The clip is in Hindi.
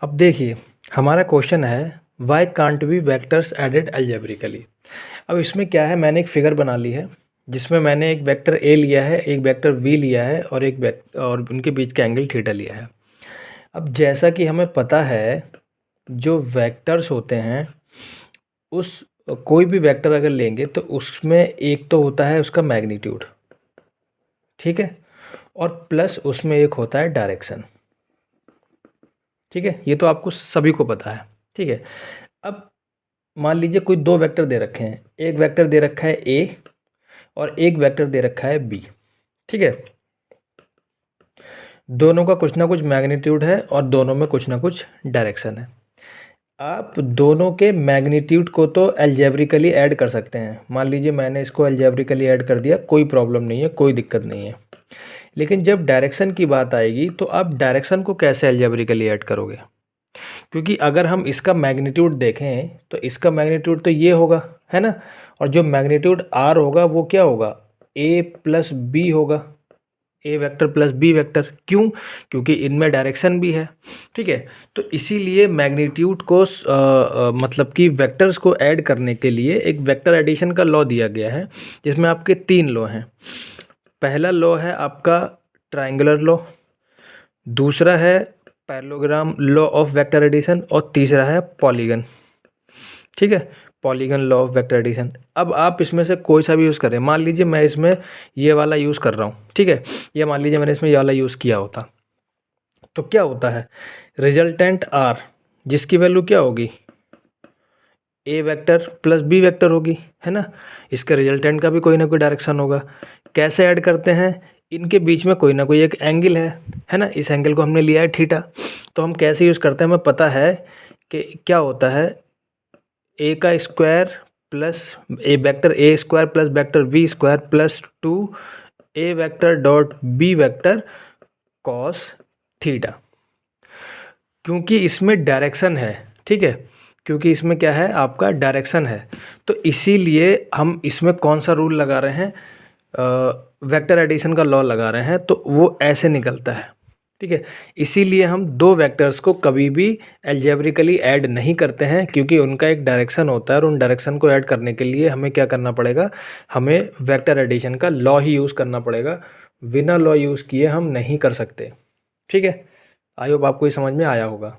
अब देखिए हमारा क्वेश्चन है why can't be vectors added algebraically. अब इसमें क्या है, मैंने एक फिगर बना ली है जिसमें मैंने एक वेक्टर ए लिया है, एक वेक्टर वी लिया है और और उनके बीच का एंगल थीटा लिया है। अब जैसा कि हमें पता है जो वेक्टर्स होते हैं उस कोई भी वेक्टर अगर लेंगे तो उसमें एक तो होता है उसका मैग्नीट्यूड, ठीक है, और प्लस उसमें एक होता है डायरेक्शन। ठीक है, ये तो आपको सभी को पता है। ठीक है, अब मान लीजिए कोई दो वेक्टर दे रखे हैं, एक वेक्टर दे रखा है ए और एक वेक्टर दे रखा है बी। ठीक है, दोनों का कुछ ना कुछ मैग्नीट्यूड है और दोनों में कुछ ना कुछ डायरेक्शन है। आप दोनों के मैग्नीट्यूड को तो अलजेब्रिकली ऐड कर सकते हैं। मान लीजिए मैंने इसको अलजेब्रिकली ऐड कर दिया, कोई प्रॉब्लम नहीं है, कोई दिक्कत नहीं है। लेकिन जब डायरेक्शन की बात आएगी तो आप डायरेक्शन को कैसे अलजेब्रिकली ऐड करोगे? क्योंकि अगर हम इसका मैग्नीट्यूड देखें तो इसका मैग्नीट्यूड तो ये होगा, है ना, और जो मैग्नीट्यूड आर होगा वो क्या होगा, ए प्लस बी होगा, ए वेक्टर प्लस बी वेक्टर। क्यों? क्योंकि इनमें डायरेक्शन भी है। ठीक है, तो इसीलिए मैग्नीट्यूड को मतलब कि वेक्टर्स को ऐड करने के लिए एक वेक्टर एडिशन का लॉ दिया गया है जिसमें आपके तीन लॉ हैं। पहला लॉ है आपका ट्रायंगुलर लॉ, दूसरा है parallelogram law of vector addition और तीसरा है पॉलीगन। ठीक है, polygon law of vector addition. अब आप इसमें से कोई सा भी यूज़ करें, मान लीजिए मैं इसमें ये वाला यूज़ कर रहा हूँ, ठीक है, ये मान लीजिए मैंने इसमें ये वाला यूज़ किया होता तो क्या होता है, रिजल्टेंट आर जिसकी वैल्यू क्या होगी, ए वेक्टर प्लस बी वेक्टर होगी, है ना। इसके रिजल्टेंट का भी कोई ना कोई डायरेक्शन होगा। कैसे ऐड करते हैं, इनके बीच में कोई ना कोई एक एंगल है ना, इस एंगल को हमने लिया है थीटा। तो हम कैसे यूज़ करते हैं, हमें पता है कि क्या होता है, ए का square plus A vector A square plus vector V square plus 2 A vector dot B vector cos theta. क्योंकि इसमें डायरेक्शन है, ठीक है, क्योंकि इसमें क्या है, आपका डायरेक्शन है, तो इसीलिए हम इसमें कौन सा रूल लगा रहे हैं, वेक्टर एडिशन का लॉ लगा रहे हैं, तो वो ऐसे निकलता है। ठीक है, इसीलिए हम दो वेक्टर्स को कभी भी अलजेब्रिकली ऐड नहीं करते हैं क्योंकि उनका एक डायरेक्शन होता है और उन डायरेक्शन को ऐड करने के लिए हमें क्या करना पड़ेगा, हमें वेक्टर एडिशन का लॉ ही यूज़ करना पड़ेगा। बिना लॉ यूज़ किए हम नहीं कर सकते। ठीक है, आई होप आपको ये समझ में आया होगा।